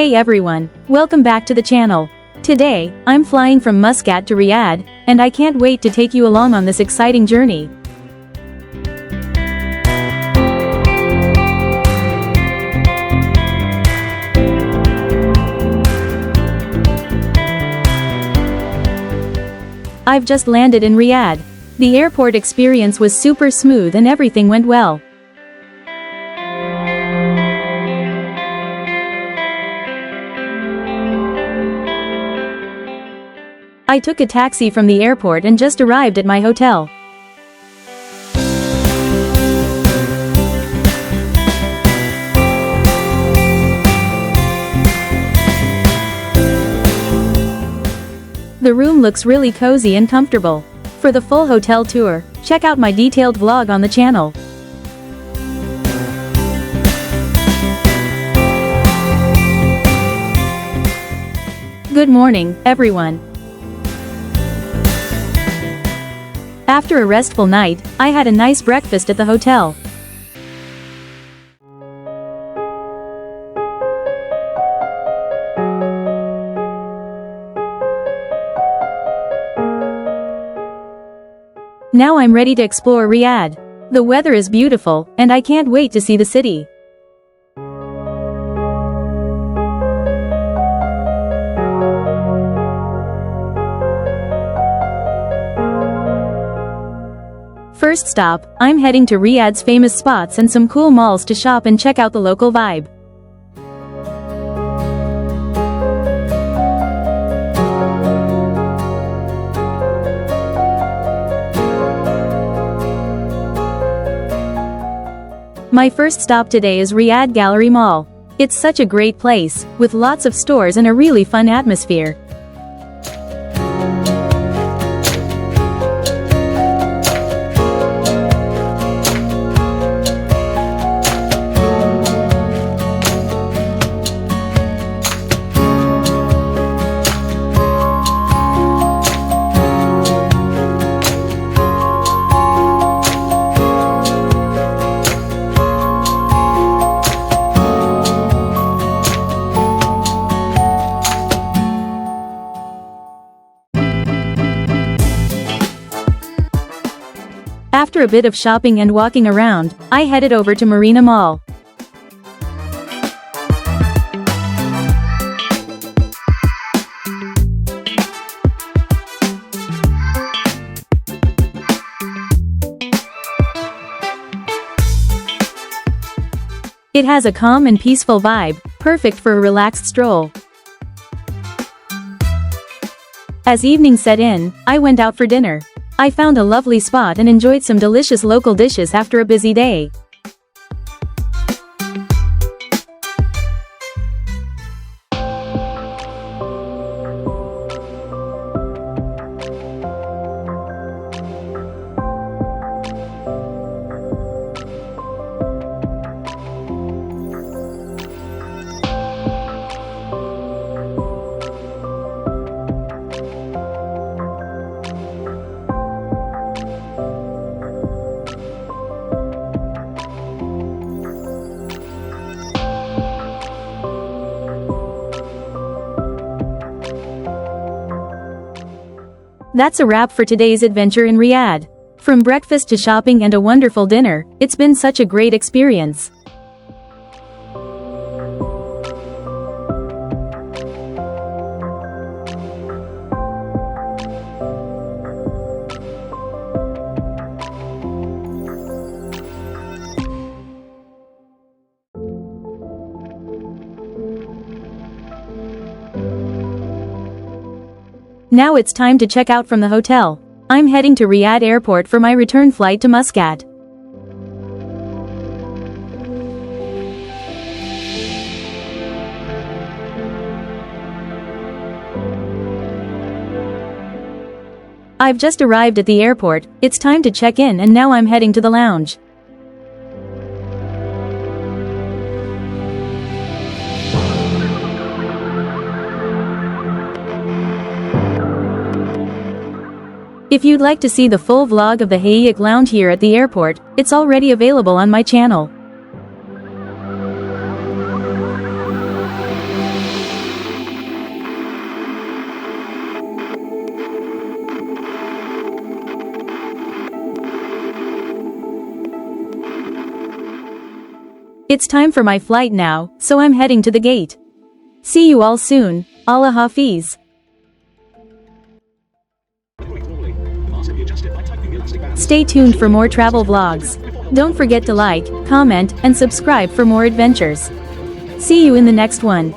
Hey everyone, welcome back to the channel. Today, I'm flying from Muscat to Riyadh, and I can't wait to take you along on this exciting journey. I've just landed in Riyadh. The airport experience was super smooth and everything went well. I took a taxi from the airport and just arrived at my hotel. The room looks really cozy and comfortable. For the full hotel tour, check out my detailed vlog on the channel. Good morning, everyone. After a restful night, I had a nice breakfast at the hotel. Now I'm ready to explore Riyadh. The weather is beautiful, and I can't wait to see the city. First stop, I'm heading to Riyadh's famous spots and some cool malls to shop and check out the local vibe. My first stop today is Riyadh Gallery Mall. It's such a great place, with lots of stores and a really fun atmosphere. After a bit of shopping and walking around, I headed over to Marina Mall. It has a calm and peaceful vibe, perfect for a relaxed stroll. As evening set in, I went out for dinner. I found a lovely spot and enjoyed some delicious local dishes after a busy day. That's a wrap for today's adventure in Riyadh. From breakfast to shopping and a wonderful dinner, it's been such a great experience. Now it's time to check out from the hotel. I'm heading to Riyadh Airport for my return flight to Muscat. I've just arrived at the airport, it's time to check in and now I'm heading to the lounge. If you'd like to see the full vlog of the Hayek Lounge here at the airport, it's already available on my channel. It's time for my flight now, so I'm heading to the gate. See you all soon. Allah Hafiz. Stay tuned for more travel vlogs. Don't forget to like, comment, and subscribe for more adventures. See you in the next one.